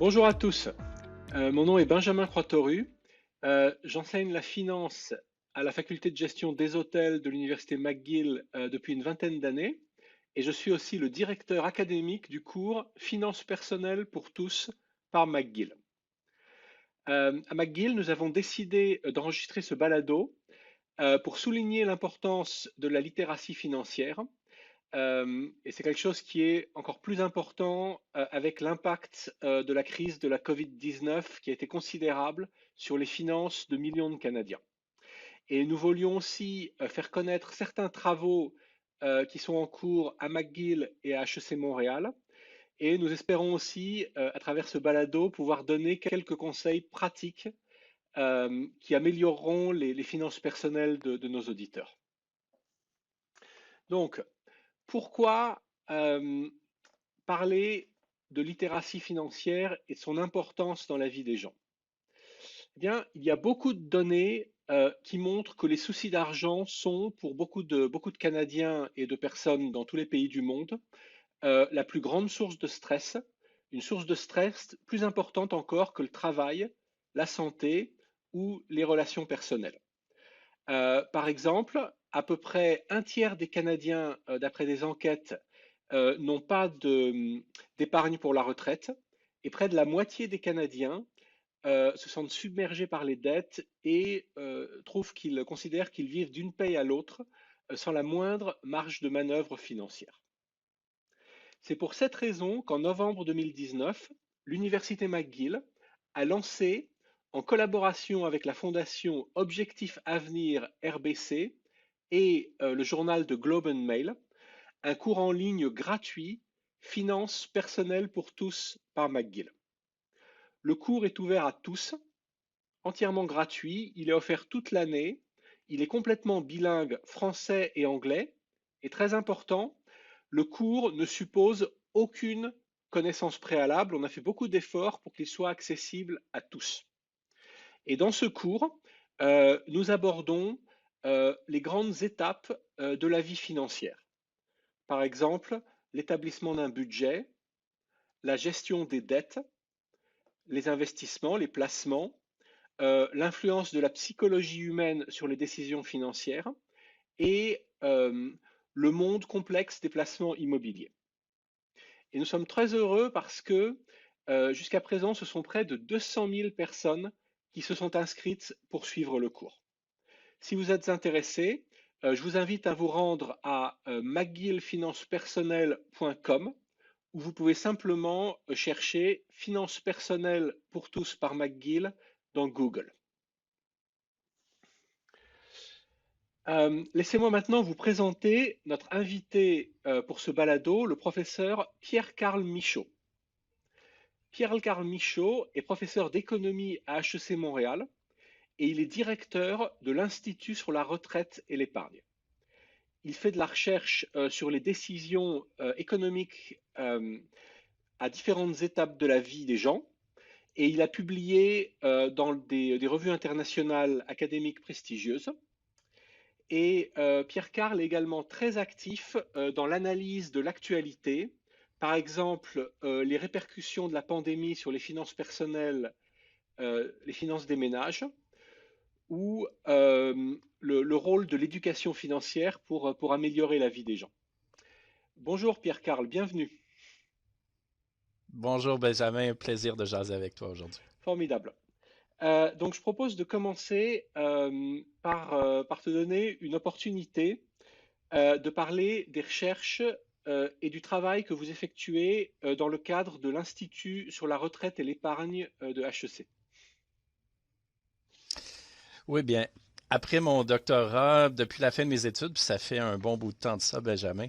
Bonjour à tous. Mon nom est Benjamin Croitoru. J'enseigne la finance à la faculté de gestion des hôtels de l'université McGill depuis une vingtaine d'années et je suis aussi le directeur académique du cours Finance personnelle pour tous par McGill. À McGill, nous avons décidé d'enregistrer ce balado pour souligner l'importance de la littératie financière. Et c'est quelque chose qui est encore plus important avec l'impact de la crise de la Covid-19 qui a été considérable sur les finances de millions de Canadiens. Et nous voulions aussi faire connaître certains travaux qui sont en cours à McGill et à HEC Montréal. Et nous espérons aussi, à travers ce balado, pouvoir donner quelques conseils pratiques qui amélioreront les finances personnelles de nos auditeurs. Donc, pourquoi parler de littératie financière et de son importance dans la vie des gens? Eh bien, il y a beaucoup de données qui montrent que les soucis d'argent sont, pour beaucoup de Canadiens et de personnes dans tous les pays du monde, la plus grande source de stress, une source de stress plus importante encore que le travail, la santé ou les relations personnelles. Par exemple, à peu près un tiers des Canadiens, d'après des enquêtes, n'ont pas d'épargne pour la retraite et près de la moitié des Canadiens se sentent submergés par les dettes et considèrent qu'ils vivent d'une paye à l'autre sans la moindre marge de manœuvre financière. C'est pour cette raison qu'en novembre 2019, l'Université McGill a lancé, en collaboration avec la fondation Objectif Avenir RBC et le journal de Globe and Mail, un cours en ligne gratuit, Finances personnelles pour tous par McGill. Le cours est ouvert à tous, entièrement gratuit, il est offert toute l'année, il est complètement bilingue français et anglais, et très important, le cours ne suppose aucune connaissance préalable, on a fait beaucoup d'efforts pour qu'il soit accessible à tous. Et dans ce cours, nous abordons les grandes étapes de la vie financière. Par exemple, l'établissement d'un budget, la gestion des dettes, les investissements, les placements, l'influence de la psychologie humaine sur les décisions financières et le monde complexe des placements immobiliers. Et nous sommes très heureux parce que jusqu'à présent, ce sont près de 200 000 personnes qui se sont inscrites pour suivre le cours. Si vous êtes intéressé, je vous invite à vous rendre à mcgillfinancepersonnelle.com où vous pouvez simplement chercher Finances personnelles pour tous par McGill dans Google. Laissez-moi maintenant vous présenter notre invité pour ce balado, le professeur Pierre-Carl Michaud. Pierre-Carl Michaud est professeur d'économie à HEC Montréal et il est directeur de l'Institut sur la retraite et l'épargne. Il fait de la recherche sur les décisions économiques à différentes étapes de la vie des gens et il a publié dans des revues internationales académiques prestigieuses. Et Pierre-Carl est également très actif dans l'analyse de l'actualité, par exemple les répercussions de la pandémie sur les finances personnelles, les finances des ménages, ou le rôle de l'éducation financière pour améliorer la vie des gens. Bonjour Pierre-Carl, bienvenue. Bonjour Benjamin, plaisir de jaser avec toi aujourd'hui. Formidable. Donc je propose de commencer par te donner une opportunité de parler des recherches et du travail que vous effectuez dans le cadre de l'Institut sur la retraite et l'épargne de HEC. Oui, bien, après mon doctorat, depuis la fin de mes études, puis ça fait un bon bout de temps de ça, Benjamin,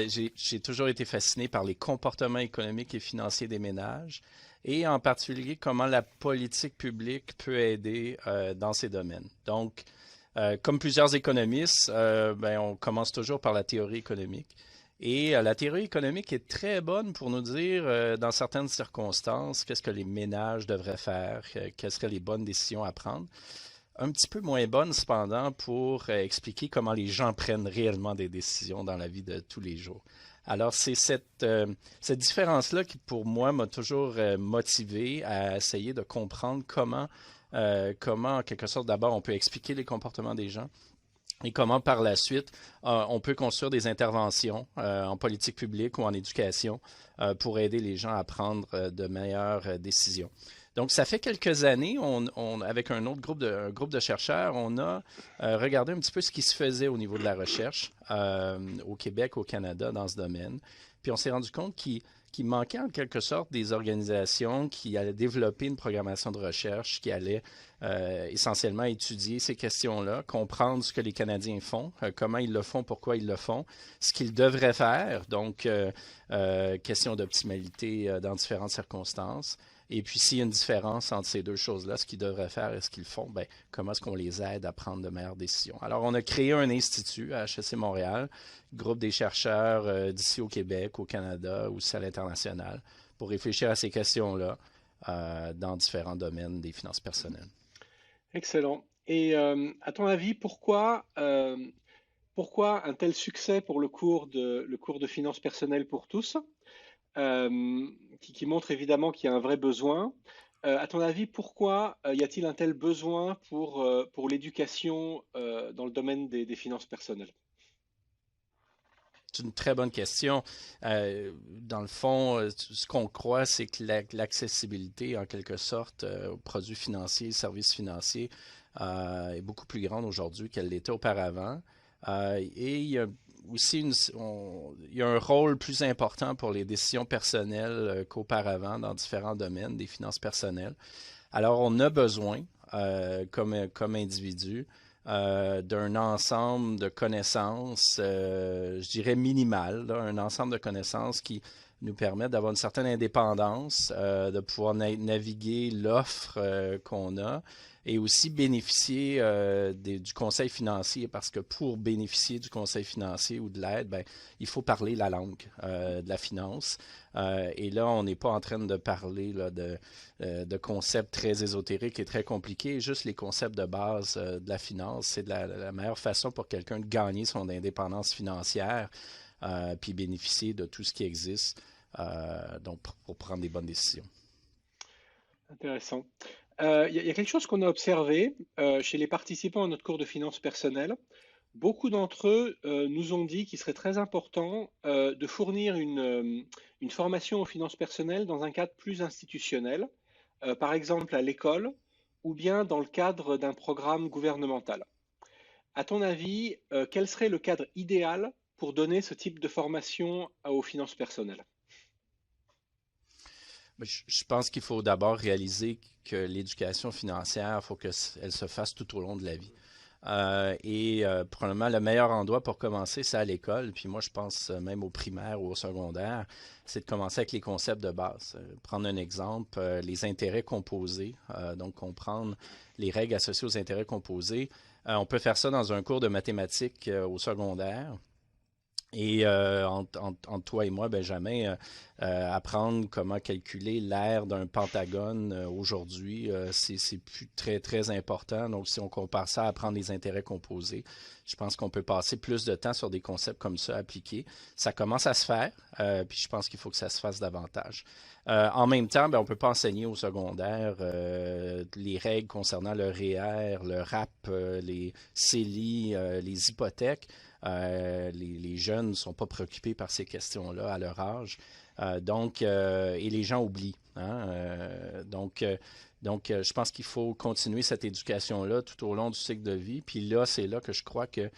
j'ai toujours été fasciné par les comportements économiques et financiers des ménages et en particulier comment la politique publique peut aider dans ces domaines. Donc, comme plusieurs économistes, ben, on commence toujours par la théorie économique. Et la théorie économique est très bonne pour nous dire, dans certaines circonstances, qu'est-ce que les ménages devraient faire, quelles seraient les bonnes décisions à prendre. un petit peu moins bonne cependant pour expliquer comment les gens prennent réellement des décisions dans la vie de tous les jours. Alors, c'est cette différence-là qui, pour moi, m'a toujours motivé à essayer de comprendre comment, en quelque sorte, d'abord, on peut expliquer les comportements des gens et comment, par la suite, on peut construire des interventions en politique publique ou en éducation pour aider les gens à prendre de meilleures décisions. Donc, ça fait quelques années, avec un autre groupe de chercheurs, on a regardé un petit peu ce qui se faisait au niveau de la recherche au Québec, au Canada, dans ce domaine. Puis, on s'est rendu compte qu'il manquait en quelque sorte des organisations qui allaient développer une programmation de recherche qui allait essentiellement étudier ces questions-là, comprendre ce que les Canadiens font, comment ils le font, pourquoi ils le font, ce qu'ils devraient faire, donc question d'optimalité dans différentes circonstances. Et puis, s'il y a une différence entre ces deux choses-là, ce qu'ils devraient faire et ce qu'ils font, ben, comment est-ce qu'on les aide à prendre de meilleures décisions? Alors, on a créé un institut à HEC Montréal, groupe des chercheurs d'ici au Québec, au Canada, aussi à l'international, pour réfléchir à ces questions-là dans différents domaines des finances personnelles. Excellent. Et à ton avis, pourquoi un tel succès pour le cours de finances personnelles pour tous, qui montre évidemment qu'il y a un vrai besoin. À ton avis, pourquoi y a-t-il un tel besoin pour l'éducation dans le domaine des finances personnelles? C'est une très bonne question. Dans le fond, ce qu'on croit, c'est que l'accessibilité, en quelque sorte, aux produits financiers, services financiers, est beaucoup plus grande aujourd'hui qu'elle l'était auparavant. Et il y a aussi il y a un rôle plus important pour les décisions personnelles qu'auparavant dans différents domaines des finances personnelles. Alors, on a besoin, comme individu, d'un ensemble de connaissances, je dirais minimales, là, un ensemble de connaissances qui nous permettent d'avoir une certaine indépendance, de pouvoir naviguer l'offre qu'on a et aussi bénéficier du conseil financier parce que pour bénéficier du conseil financier ou de l'aide, ben, il faut parler la langue de la finance. Et là, on n'est pas en train de parler là, de concepts très ésotériques et très compliqués, juste les concepts de base de la finance. C'est la meilleure façon pour quelqu'un de gagner son indépendance financière puis bénéficier de tout ce qui existe donc pour prendre des bonnes décisions. Intéressant. Il y a quelque chose qu'on a observé chez les participants à notre cours de finances personnelles. Beaucoup d'entre eux nous ont dit qu'il serait très important de fournir une formation aux finances personnelles dans un cadre plus institutionnel, par exemple à l'école ou bien dans le cadre d'un programme gouvernemental. À ton avis, quel serait le cadre idéal pour donner ce type de formation aux finances personnelles? Je pense qu'il faut d'abord réaliser que l'éducation financière, il faut qu'elle se fasse tout au long de la vie. Probablement le meilleur endroit pour commencer, c'est à l'école. Puis moi, je pense même au primaire ou au secondaire, c'est de commencer avec les concepts de base. Prendre un exemple, les intérêts composés, donc comprendre les règles associées aux intérêts composés. On peut faire ça dans un cours de mathématiques au secondaire. Et entre toi et moi, Benjamin, apprendre comment calculer l'aire d'un pentagone aujourd'hui, c'est plus très, très important. Donc, si on compare ça à apprendre les intérêts composés, je pense qu'on peut passer plus de temps sur des concepts comme ça appliqués. Ça commence à se faire, puis je pense qu'il faut que ça se fasse davantage. En même temps, on ne peut pas enseigner au secondaire les règles concernant le REER, le RAP, les CELI, les hypothèques. Les jeunes ne sont pas préoccupés par ces questions-là à leur âge. Et les gens oublient. Hein? Je pense qu'il faut continuer cette éducation-là tout au long du cycle de vie. Puis là, c'est là que je crois que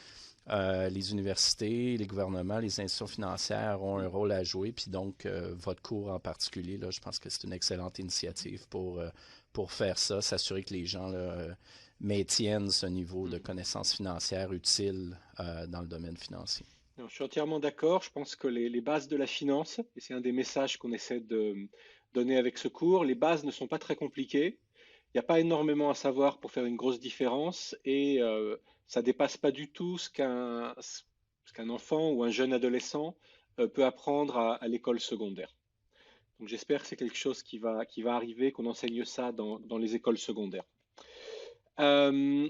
les universités, les gouvernements, les institutions financières ont un rôle à jouer. Puis donc, votre cours en particulier, là, je pense que c'est une excellente initiative pour faire ça, s'assurer que les gens là, maintiennent ce niveau de connaissances financières utiles dans le domaine financier. Non, je suis entièrement d'accord. Je pense que les bases de la finance, et c'est un des messages qu'on essaie de donner avec ce cours, les bases ne sont pas très compliquées. Il n'y a pas énormément à savoir pour faire une grosse différence et ça dépasse pas du tout ce qu'un enfant ou un jeune adolescent peut apprendre à l'école secondaire. Donc j'espère que c'est quelque chose qui va arriver, qu'on enseigne ça dans les écoles secondaires. Euh,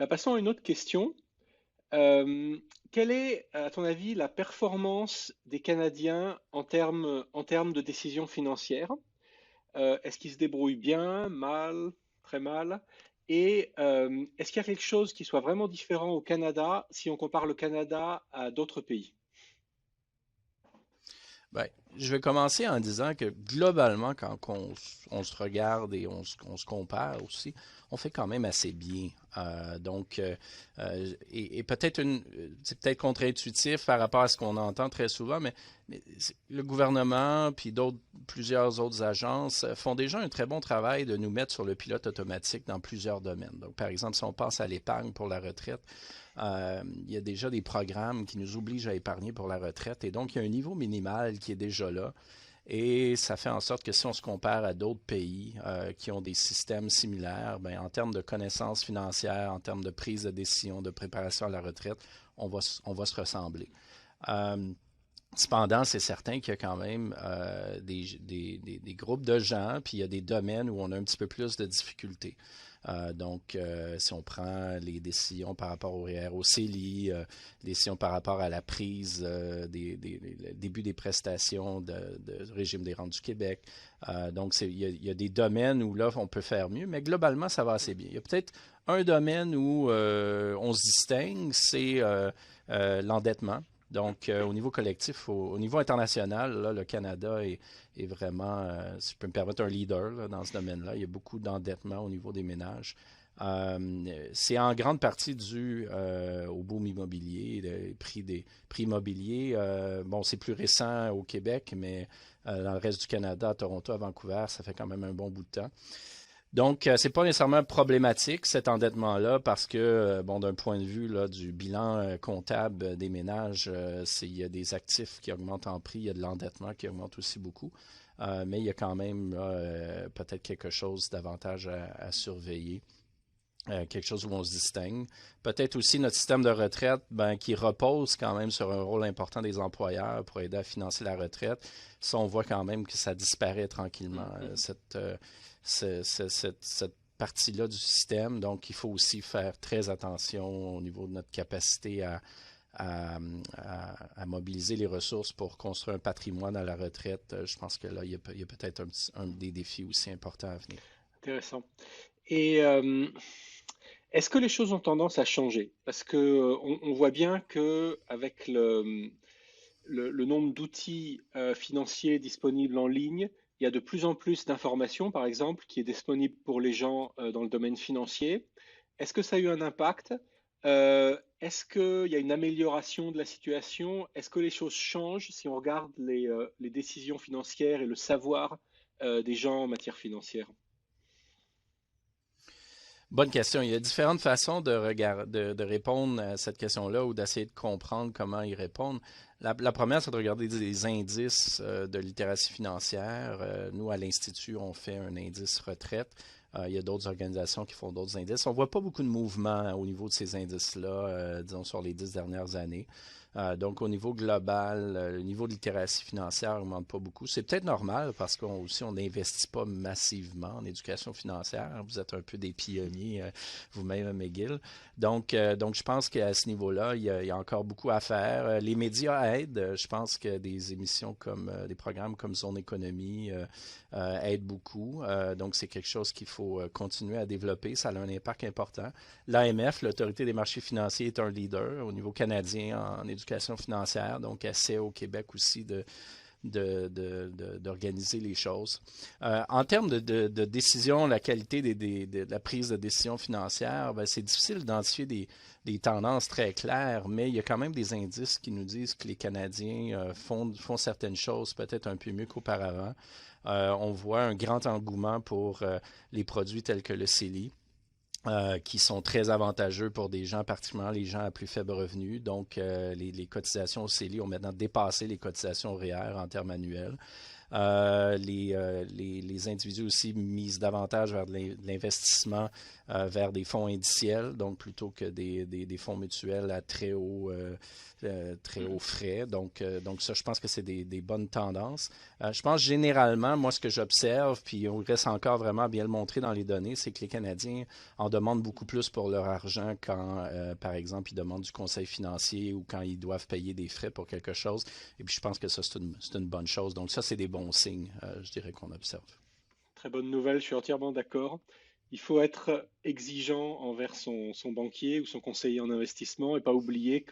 Passons à une autre question. Euh, Quelle est, à ton avis, la performance des Canadiens en termes de décision financière? Est-ce qu'ils se débrouillent bien, mal, très mal? Et est-ce qu'il y a quelque chose qui soit vraiment différent au Canada si on compare le Canada à d'autres pays? Ben, je vais commencer en disant que globalement, quand on se regarde et on se compare aussi, on fait quand même assez bien. Et peut-être c'est peut-être contre-intuitif par rapport à ce qu'on entend très souvent, mais le gouvernement puis plusieurs autres agences font déjà un très bon travail de nous mettre sur le pilote automatique dans plusieurs domaines. Donc, par exemple, si on pense à l'épargne pour la retraite, il y a déjà des programmes qui nous obligent à épargner pour la retraite. Et donc, il y a un niveau minimal qui est déjà là. Et ça fait en sorte que si on se compare à d'autres pays qui ont des systèmes similaires, ben, en termes de connaissances financières, en termes de prise de décision, de préparation à la retraite, on va se ressembler. Euh, Cependant, c'est certain qu'il y a quand même des groupes de gens, puis il y a des domaines où on a un petit peu plus de difficultés. Si on prend les décisions par rapport au CELI, les décisions par rapport à la prise le début des prestations de régime des rentes du Québec, il y a des domaines où là, on peut faire mieux, mais globalement, ça va assez bien. Il y a peut-être un domaine où on se distingue, c'est l'endettement. Donc, au niveau collectif, au niveau international, là, le Canada est vraiment, si je peux me permettre, un leader là, dans ce domaine-là. Il y a beaucoup d'endettement au niveau des ménages. C'est en grande partie dû au boom immobilier, des prix immobiliers. Bon, c'est plus récent au Québec, mais dans le reste du Canada, à Toronto, à Vancouver, ça fait quand même un bon bout de temps. Donc, c'est pas nécessairement problématique cet endettement-là parce que, bon, d'un point de vue là, du bilan comptable des ménages, il y a des actifs qui augmentent en prix, il y a de l'endettement qui augmente aussi beaucoup. Mais il y a quand même là, peut-être quelque chose davantage à surveiller, quelque chose où on se distingue. Peut-être aussi notre système de retraite ben, qui repose quand même sur un rôle important des employeurs pour aider à financer la retraite. Ça, on voit quand même que ça disparaît tranquillement, cette partie-là du système. Donc, il faut aussi faire très attention au niveau de notre capacité à, à mobiliser les ressources pour construire un patrimoine à la retraite. Je pense que là, il y a peut-être un des défis aussi importants à venir. Intéressant. Et est-ce que les choses ont tendance à changer? Parce que on voit bien que avec le nombre d'outils financiers disponibles en ligne, il y a de plus en plus d'informations, par exemple, qui est disponible pour les gens dans le domaine financier. Est-ce que ça a eu un impact? Est-ce qu'il y a une amélioration de la situation? Est-ce que les choses changent si on regarde les décisions financières et le savoir des gens en matière financière? Bonne question. Il y a différentes façons de répondre à cette question-là ou d'essayer de comprendre comment y répondre. La première, c'est de regarder des indices de littératie financière. Nous, à l'Institut, on fait un indice retraite. Il y a d'autres organisations qui font d'autres indices. On ne voit pas beaucoup de mouvement au niveau de ces indices-là, disons, sur les 10 dernières années. Donc, au niveau global, le niveau de littératie financière n'augmente pas beaucoup. C'est peut-être normal parce qu'on aussi, on n'investit pas massivement en éducation financière. Vous êtes un peu des pionniers vous-même à McGill. Donc, je pense qu'à ce niveau-là, il y a encore beaucoup à faire. Les médias aident. Je pense que des émissions comme des programmes comme Zone Économie aident beaucoup. Donc, c'est quelque chose qu'il faut continuer à développer. Ça a un impact important. L'AMF, l'Autorité des marchés financiers, est un leader au niveau canadien en éducation financière, donc essaie au Québec aussi d'organiser les choses. En termes de décision, la qualité de la prise de décision financière, ben, c'est difficile d'identifier des tendances très claires, mais il y a quand même des indices qui nous disent que les Canadiens font certaines choses peut-être un peu mieux qu'auparavant. On voit un grand engouement pour les produits tels que le CELI, qui sont très avantageux pour des gens, particulièrement les gens à plus faible revenu. Donc, les cotisations au CELI ont maintenant dépassé les cotisations au REER en termes annuels. Les individus aussi misent davantage vers de l'investissement vers des fonds indiciels, donc plutôt que des fonds mutuels à très haut frais. Donc ça, je pense que c'est des bonnes tendances. Je pense généralement, moi, ce que j'observe, puis on reste encore vraiment à bien le montrer dans les données, c'est que les Canadiens en demandent beaucoup plus pour leur argent quand, par exemple, ils demandent du conseil financier ou quand ils doivent payer des frais pour quelque chose. Et puis, je pense que ça, c'est une bonne chose. Donc, ça, c'est des bons signes, je dirais, qu'on observe. Très bonne nouvelle, je suis entièrement d'accord. Il faut être exigeant envers son banquier ou son conseiller en investissement et pas oublier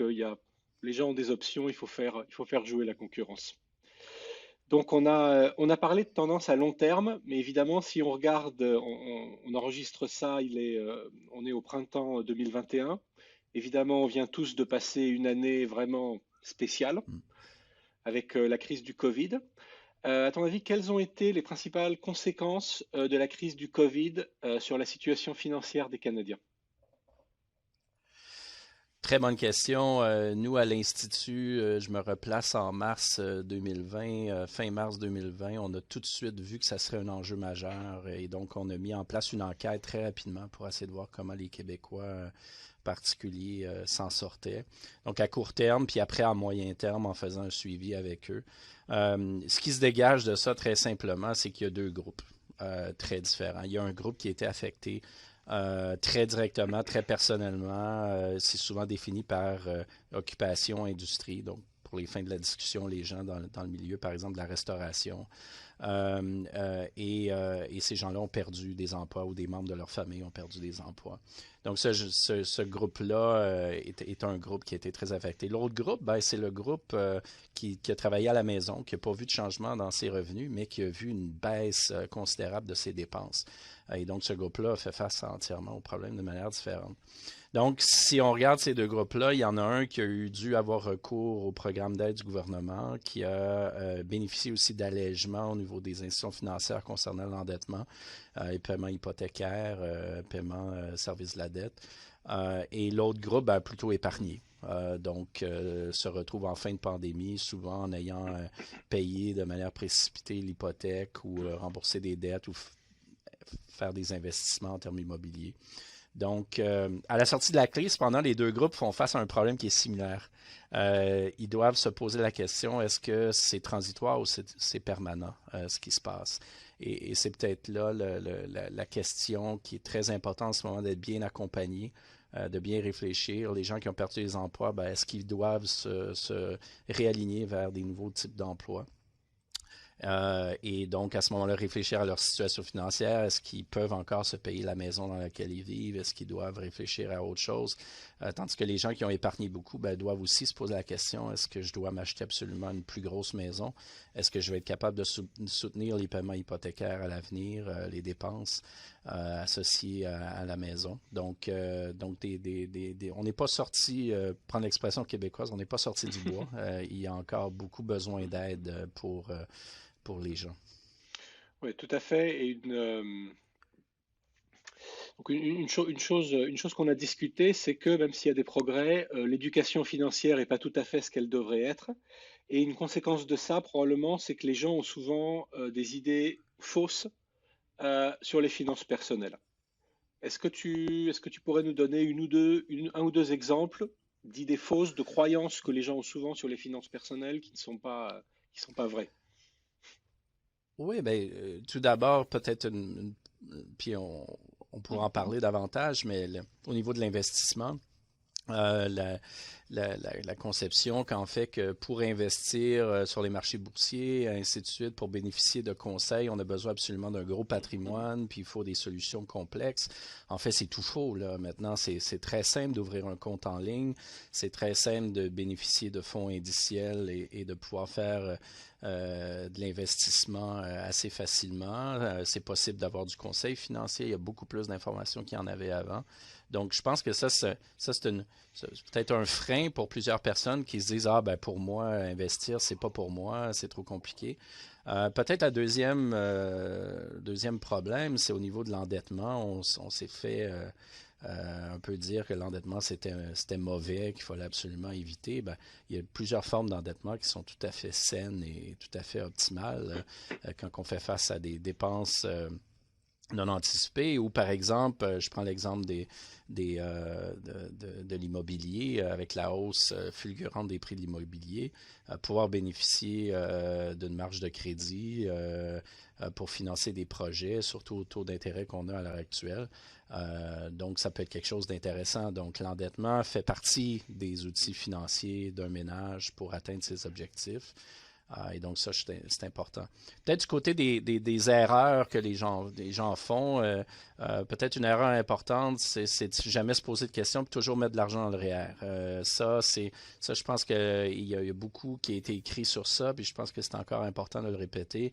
les gens ont des options, il faut faire jouer la concurrence. Donc on a parlé de tendance à long terme, mais évidemment, si on regarde, on enregistre ça, on est au printemps 2021. Évidemment, on vient tous de passer une année vraiment spéciale Mm. avec la crise du Covid. À ton avis, quelles ont été les principales conséquences de la crise du Covid sur la situation financière des Canadiens? Très bonne question. Nous, à l'Institut, je me replace en mars 2020, fin mars 2020. On a tout de suite vu que ça serait un enjeu majeur et donc on a mis en place une enquête très rapidement pour essayer de voir comment les Québécois particuliers s'en sortaient. Donc à court terme, puis après à moyen terme en faisant un suivi avec eux. Ce qui se dégage de ça très simplement, c'est qu'il y a deux groupes très différents. Il y a un groupe qui a été affecté très directement, très personnellement. C'est souvent défini par occupation, industrie. Donc, pour les fins de la discussion, les gens dans le milieu, par exemple, de la restauration. Et ces gens-là ont perdu des emplois ou des membres de leur famille ont perdu des emplois. Donc, ce groupe-là est un groupe qui a été très affecté. L'autre groupe, ben, c'est le groupe qui a travaillé à la maison, qui n'a pas vu de changement dans ses revenus, mais qui a vu une baisse considérable de ses dépenses. Et donc, ce groupe-là a fait face entièrement au problème de manière différente. Donc, si on regarde ces deux groupes-là, il y en a un qui a dû avoir recours au programme d'aide du gouvernement, qui a bénéficié aussi d'allègements au niveau des institutions financières concernant l'endettement, les paiements hypothécaires, paiements services de la dette. Et l'autre groupe a plutôt épargné. Se retrouve en fin de pandémie, souvent en ayant payé de manière précipitée l'hypothèque ou remboursé des dettes ou faire des investissements en termes immobiliers. Donc, à la sortie de la crise, cependant, les deux groupes font face à un problème qui est similaire. Ils doivent se poser la question, est-ce que c'est transitoire ou c'est permanent, ce qui se passe? Et c'est peut-être là la question qui est très importante en ce moment, d'être bien accompagné, de bien réfléchir. Les gens qui ont perdu les emplois, ben, est-ce qu'ils doivent se réaligner vers des nouveaux types d'emplois? Et donc, à ce moment-là, réfléchir à leur situation financière. Est-ce qu'ils peuvent encore se payer la maison dans laquelle ils vivent? Est-ce qu'ils doivent réfléchir à autre chose? Tandis que les gens qui ont épargné beaucoup ben, doivent aussi se poser la question, est-ce que je dois m'acheter absolument une plus grosse maison? Est-ce que je vais être capable de soutenir les paiements hypothécaires à l'avenir, les dépenses associées à la maison? Donc on n'est pas sorti, prendre l'expression québécoise, on n'est pas sorti du bois. Il y a encore beaucoup besoin d'aide pour les gens. Oui, tout à fait. Donc une chose qu'on a discuté, c'est que même s'il y a des progrès, l'éducation financière n'est pas tout à fait ce qu'elle devrait être. Et une conséquence de ça, probablement, c'est que les gens ont souvent des idées fausses sur les finances personnelles. Est-ce que tu pourrais nous donner un ou deux exemples d'idées fausses, de croyances que les gens ont souvent sur les finances personnelles qui sont pas vraies? Oui, ben, tout d'abord, peut-être puis on pourra en parler davantage, mais au niveau de l'investissement, euh, la, la conception qu'en fait que pour investir sur les marchés boursiers, ainsi de suite, pour bénéficier de conseils, on a besoin absolument d'un gros patrimoine, puis il faut des solutions complexes. En fait, c'est tout faux, là. Maintenant, c'est très simple d'ouvrir un compte en ligne, c'est très simple de bénéficier de fonds indiciels et de pouvoir faire de l'investissement assez facilement. C'est possible d'avoir du conseil financier. Il y a beaucoup plus d'informations qu'il y en avait avant. Donc, je pense que c'est peut-être un frein pour plusieurs personnes qui se disent, ah, ben pour moi, investir, c'est pas pour moi, c'est trop compliqué. Peut-être la deuxième problème, c'est au niveau de l'endettement. On s'est fait un peu dire que l'endettement, c'était mauvais, qu'il fallait absolument éviter. Ben, il y a plusieurs formes d'endettement qui sont tout à fait saines et tout à fait optimales quand on fait face à des dépenses non anticipés, ou par exemple, je prends l'exemple de l'immobilier, avec la hausse fulgurante des prix de l'immobilier, pouvoir bénéficier d'une marge de crédit pour financer des projets, surtout au taux d'intérêt qu'on a à l'heure actuelle. Donc, ça peut être quelque chose d'intéressant. Donc, l'endettement fait partie des outils financiers d'un ménage pour atteindre ses objectifs. Et donc, ça, c'est important. Peut-être du côté des erreurs que les gens font, peut-être une erreur importante, c'est de jamais se poser de questions et toujours mettre de l'argent dans le REER. Ça, je pense qu'il y a beaucoup qui a été écrit sur ça, puis je pense que c'est encore important de le répéter,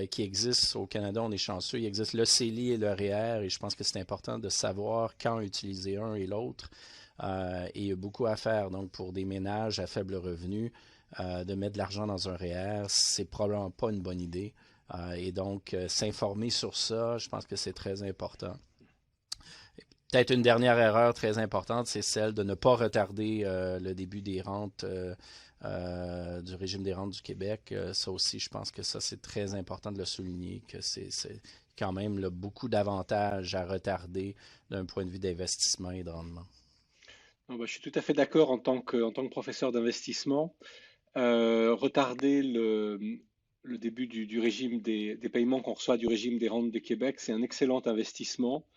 qui existe au Canada, on est chanceux, il existe le CELI et le REER, et je pense que c'est important de savoir quand utiliser un et l'autre. Et il y a beaucoup à faire, donc, pour des ménages à faible revenu de mettre de l'argent dans un REER, c'est probablement pas une bonne idée. Et donc, s'informer sur ça, je pense que c'est très important. Peut-être une dernière erreur très importante, c'est celle de ne pas retarder le début des rentes du régime des rentes du Québec. Ça aussi, je pense que ça, c'est très important de le souligner, que c'est quand même là, beaucoup d'avantages à retarder d'un point de vue d'investissement et de rendement. Non, bah, je suis tout à fait d'accord en tant que professeur d'investissement. Retarder le début du régime des paiements qu'on reçoit du régime des rentes du Québec, c'est un excellent investissement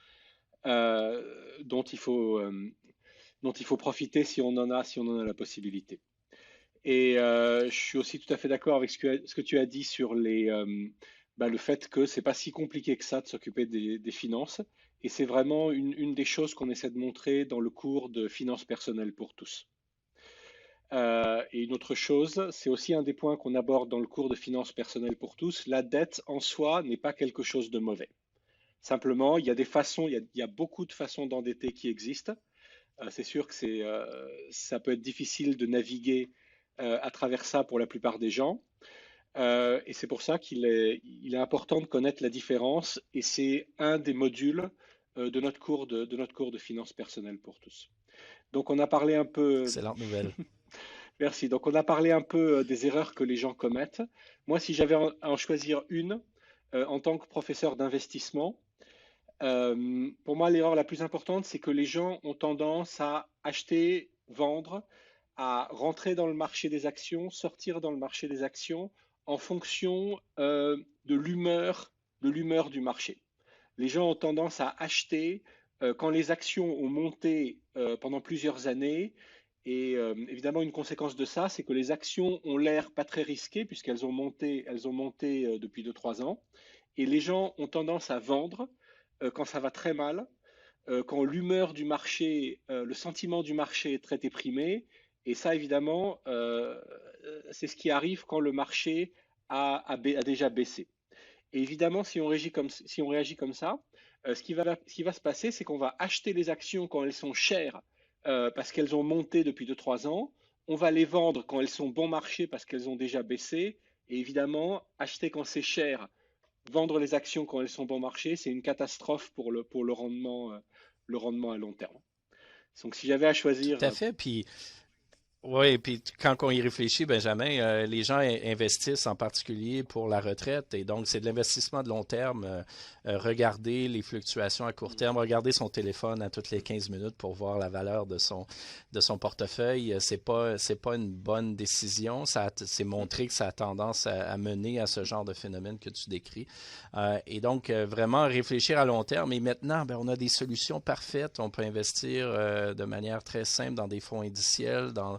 euh, dont il faut, euh, dont il faut profiter si on en a la possibilité. Et je suis aussi tout à fait d'accord avec ce que tu as dit sur le fait que c'est pas si compliqué que ça de s'occuper des finances. Et c'est vraiment une des choses qu'on essaie de montrer dans le cours de finances personnelles pour tous. Et une autre chose, c'est aussi un des points qu'on aborde dans le cours de finances personnelles pour tous, la dette en soi n'est pas quelque chose de mauvais. Simplement, il y a des façons, il y a beaucoup de façons d'endetter qui existent. C'est sûr que ça peut être difficile de naviguer à travers ça pour la plupart des gens. Et c'est pour ça il est important de connaître la différence. Et c'est un des modules de notre cours de finances personnelles pour tous. Donc on a parlé un peu, Excellente nouvelle. merci. Donc on a parlé un peu des erreurs que les gens commettent. Moi, si j'avais à en choisir une en tant que professeur d'investissement, pour moi, l'erreur la plus importante, c'est que les gens ont tendance à acheter, vendre, à rentrer dans le marché des actions, sortir dans le marché des actions en fonction de l'humeur du marché. Les gens ont tendance à acheter quand les actions ont monté pendant plusieurs années. Et évidemment, une conséquence de ça, c'est que les actions ont l'air pas très risquées elles ont monté depuis 2 3 ans. Et les gens ont tendance à vendre quand ça va très mal, quand l'humeur du marché, le sentiment du marché est très déprimé. Et ça, évidemment, c'est ce qui arrive quand le marché a déjà baissé. Et évidemment, si on réagit comme ça, ce qui va se passer, c'est qu'on va acheter les actions quand elles sont chères parce qu'elles ont monté depuis 2 3 ans. On va les vendre quand elles sont bon marché parce qu'elles ont déjà baissé. Et évidemment, acheter quand c'est cher, vendre les actions quand elles sont bon marché, c'est une catastrophe pour le rendement à long terme. Donc, si j'avais à Tout choisir, à fait. Puis oui, et puis quand on y réfléchit, Benjamin, les gens investissent en particulier pour la retraite et donc c'est de l'investissement de long terme. Regarder les fluctuations à court terme, regarder son téléphone à toutes les 15 minutes pour voir la valeur de son portefeuille, c'est pas une bonne décision. C'est montré que ça a tendance à mener à ce genre de phénomène que tu décris. Et donc, vraiment réfléchir à long terme. Et maintenant, ben, on a des solutions parfaites. On peut investir de manière très simple dans des fonds indiciels, dans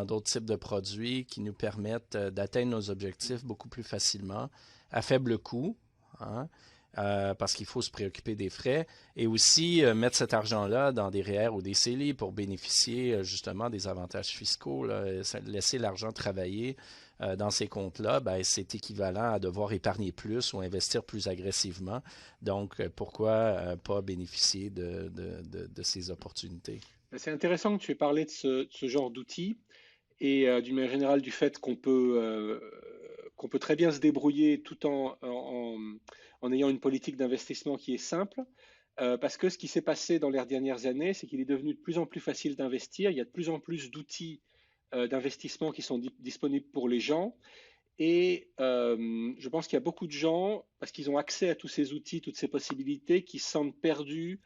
d'autres types de produits qui nous permettent d'atteindre nos objectifs beaucoup plus facilement, à faible coût, hein, parce qu'il faut se préoccuper des frais, et aussi mettre cet argent-là dans des REER ou des CELI pour bénéficier justement des avantages fiscaux, là, laisser l'argent travailler dans ces comptes-là, ben, c'est équivalent à devoir épargner plus ou investir plus agressivement. Donc, pourquoi pas bénéficier de ces opportunités? c'est intéressant que tu aies parlé de ce genre d'outils et d'une manière générale du fait qu'on peut très bien se débrouiller tout en ayant une politique d'investissement qui est simple. Parce que ce qui s'est passé dans les dernières années, c'est qu'il est devenu de plus en plus facile d'investir. Il y a de plus en plus d'outils d'investissement qui sont disponibles pour les gens. Et je pense qu'il y a beaucoup de gens, parce qu'ils ont accès à tous ces outils, toutes ces possibilités, qui se sentent perdus,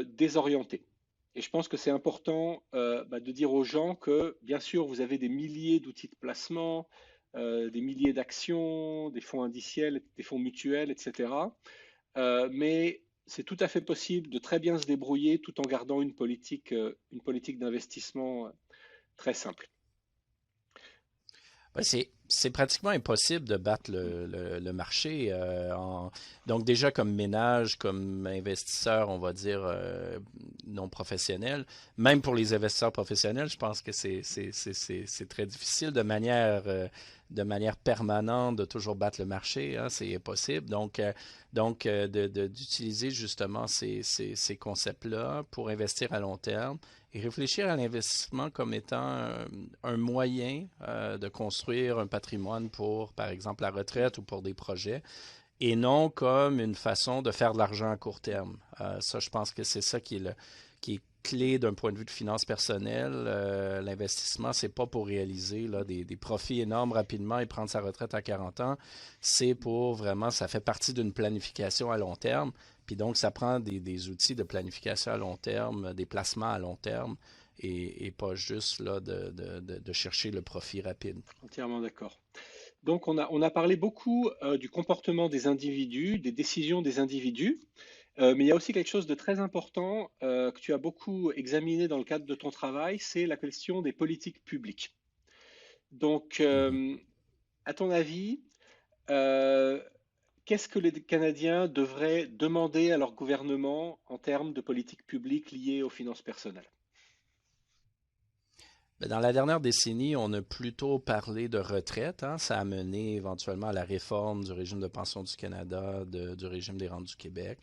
désorientés. Et je pense que c'est important de dire aux gens que, bien sûr, vous avez des milliers d'outils de placement, des milliers d'actions, des fonds indiciels, des fonds mutuels, etc. Mais c'est tout à fait possible de très bien se débrouiller tout en gardant une politique d'investissement très simple. Ouais, c'est pratiquement impossible de battre le marché. Donc déjà comme ménage, comme investisseur, on va dire non professionnel, même pour les investisseurs professionnels, je pense que c'est très difficile de manière permanente de toujours battre le marché. Hein, c'est impossible. D'utiliser justement ces concepts-là pour investir à long terme et réfléchir à l'investissement comme étant un moyen de construire un patrimoine pour, par exemple, la retraite ou pour des projets, et non comme une façon de faire de l'argent à court terme. Ça, je pense que c'est ça qui est clé d'un point de vue de finances personnelles. L'investissement, c'est pas pour réaliser là, des profits énormes rapidement et prendre sa retraite à 40 ans. C'est pour vraiment, ça fait partie d'une planification à long terme. Puis donc, ça prend des outils de planification à long terme, des placements à long terme, et pas juste là, de chercher le profit rapide. Entièrement d'accord. Donc, on a parlé beaucoup du comportement des individus, des décisions des individus, mais il y a aussi quelque chose de très important que tu as beaucoup examiné dans le cadre de ton travail, c'est la question des politiques publiques. Donc, Mhm. à ton avis, euh, qu'est-ce que les Canadiens devraient demander à leur gouvernement en termes de politiques publiques liées aux finances personnelles? Ben, dans la dernière décennie, on a plutôt parlé de retraite. Hein. Ça a mené éventuellement à la réforme du régime de pension du Canada, du régime des rentes du Québec.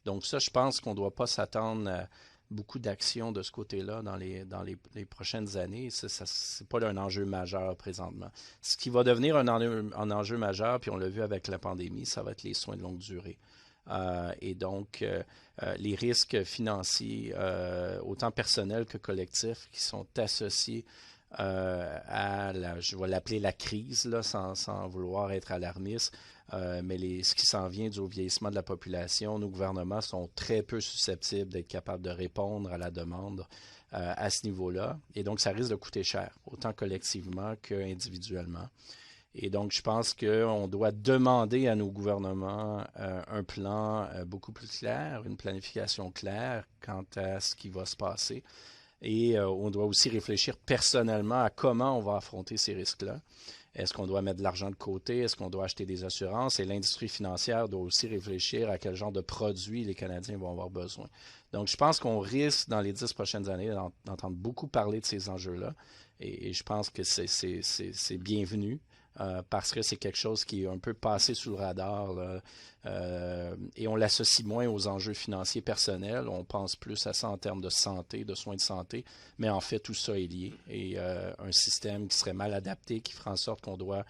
Donc ça, je pense qu'on ne doit pas s'attendre à beaucoup d'actions de ce côté-là dans les prochaines années. C'est pas un enjeu majeur présentement. Ce qui va devenir un enjeu majeur, puis on l'a vu avec la pandémie, ça va être les soins de longue durée. Les risques financiers, autant personnels que collectifs, qui sont associés je vais l'appeler la crise, là, sans vouloir être alarmiste, mais ce qui s'en vient du vieillissement de la population, nos gouvernements sont très peu susceptibles d'être capables de répondre à la demande à ce niveau-là. Et donc, ça risque de coûter cher, autant collectivement qu'individuellement. Et donc, je pense qu'on doit demander à nos gouvernements un plan beaucoup plus clair, une planification claire quant à ce qui va se passer. Et on doit aussi réfléchir personnellement à comment on va affronter ces risques-là. Est-ce qu'on doit mettre de l'argent de côté? Est-ce qu'on doit acheter des assurances? Et l'industrie financière doit aussi réfléchir à quel genre de produits les Canadiens vont avoir besoin. Donc, je pense qu'on risque, dans les 10 prochaines années, d'entendre beaucoup parler de ces enjeux-là. Et je pense que c'est bienvenu. Parce que c'est quelque chose qui est un peu passé sous le radar, là, et on l'associe moins aux enjeux financiers personnels. On pense plus à ça en termes de santé, de soins de santé, mais en fait, tout ça est lié. Et un système qui serait mal adapté, qui ferait en sorte qu'on doit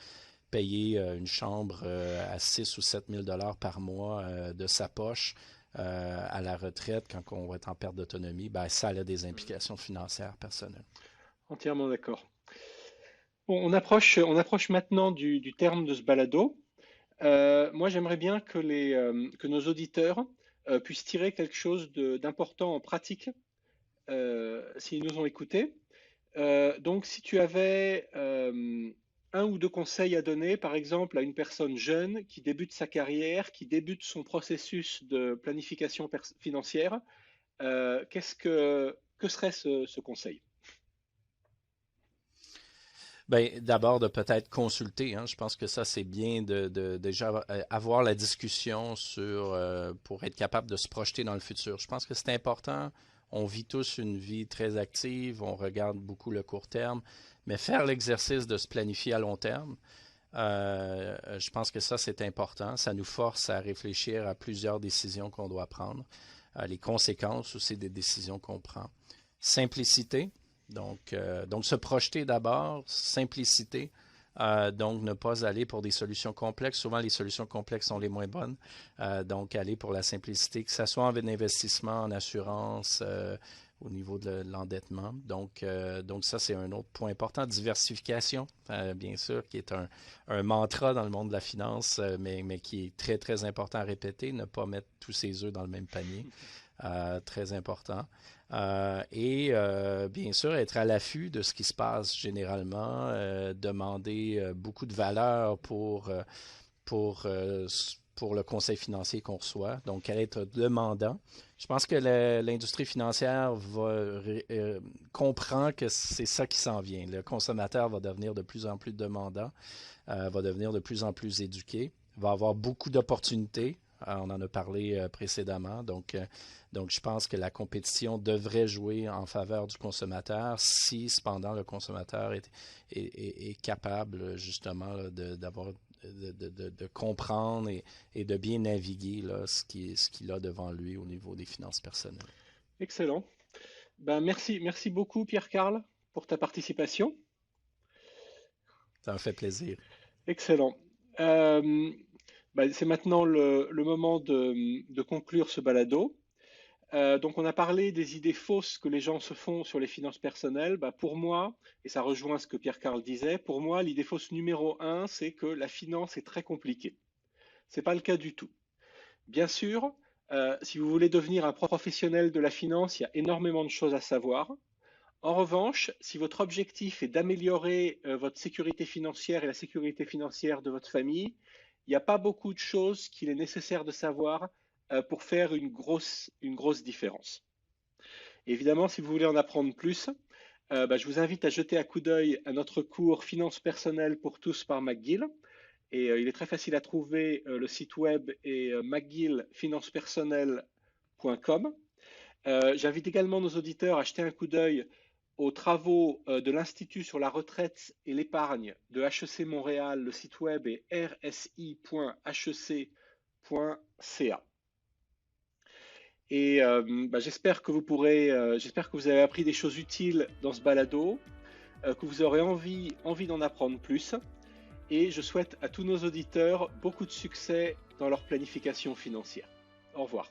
payer une chambre à 6 ou 7 000 dollars par mois de sa poche à la retraite quand on va être en perte d'autonomie, ben, ça a des implications financières personnelles. Entièrement d'accord. Bon, on approche maintenant du terme de ce balado. Moi, j'aimerais bien que nos auditeurs puissent tirer quelque chose d'important en pratique s'ils nous ont écoutés. Donc, si tu avais un ou deux conseils à donner, par exemple, à une personne jeune qui débute sa carrière, qui débute son processus de planification financière, que serait ce conseil? Ben, d'abord, de peut-être consulter. Hein. Je pense que ça, c'est bien de déjà avoir la discussion pour être capable de se projeter dans le futur. Je pense que c'est important. On vit tous une vie très active, on regarde beaucoup le court terme, mais faire l'exercice de se planifier à long terme, je pense que ça, c'est important. Ça nous force à réfléchir à plusieurs décisions qu'on doit prendre, les conséquences aussi des décisions qu'on prend. Simplicité, donc se projeter d'abord, simplicité, donc ne pas aller pour des solutions complexes. Souvent, les solutions complexes sont les moins bonnes. Donc, aller pour la simplicité, que ce soit en investissement, en assurance au niveau de l'endettement. Donc ça, c'est un autre point important. Diversification, bien sûr, qui est un mantra dans le monde de la finance, mais qui est très, très important à répéter. Ne pas mettre tous ses œufs dans le même panier. Très important. Bien sûr, être à l'affût de ce qui se passe généralement, demander beaucoup de valeur pour, euh, pour le conseil financier qu'on reçoit. Donc, être demandant. Je pense que l'industrie financière comprend que c'est ça qui s'en vient. Le consommateur va devenir de plus en plus demandant, va devenir de plus en plus éduqué, va avoir beaucoup d'opportunités. On en a parlé précédemment. Donc, je pense que la compétition devrait jouer en faveur du consommateur si, cependant, le consommateur est capable, justement, de comprendre et de bien naviguer là, ce qu'il a devant lui au niveau des finances personnelles. Excellent. Ben, merci beaucoup, Pierre-Carl, pour ta participation. Ça me fait plaisir. Excellent. Euh, c'est maintenant le moment de conclure ce balado. Donc, on a parlé des idées fausses que les gens se font sur les finances personnelles. Pour moi, et ça rejoint ce que Pierre-Carl disait, pour moi, l'idée fausse numéro un, c'est que la finance est très compliquée. Ce n'est pas le cas du tout. Bien sûr, si vous voulez devenir un professionnel de la finance, il y a énormément de choses à savoir. En revanche, si votre objectif est d'améliorer votre sécurité financière et la sécurité financière de votre famille, il n'y a pas beaucoup de choses qu'il est nécessaire de savoir pour faire une grosse différence. Évidemment, si vous voulez en apprendre plus, je vous invite à jeter un coup d'œil à notre cours Finances personnelles pour tous par McGill. Et il est très facile à trouver. Le site web est mcgillfinancepersonnelle.com. J'invite également nos auditeurs à jeter un coup d'œil aux travaux de l'Institut sur la retraite et l'épargne de HEC Montréal. Le site web est rsi.hec.ca. Et j'espère que vous avez appris des choses utiles dans ce balado, que vous aurez envie d'en apprendre plus. Et je souhaite à tous nos auditeurs beaucoup de succès dans leur planification financière. Au revoir.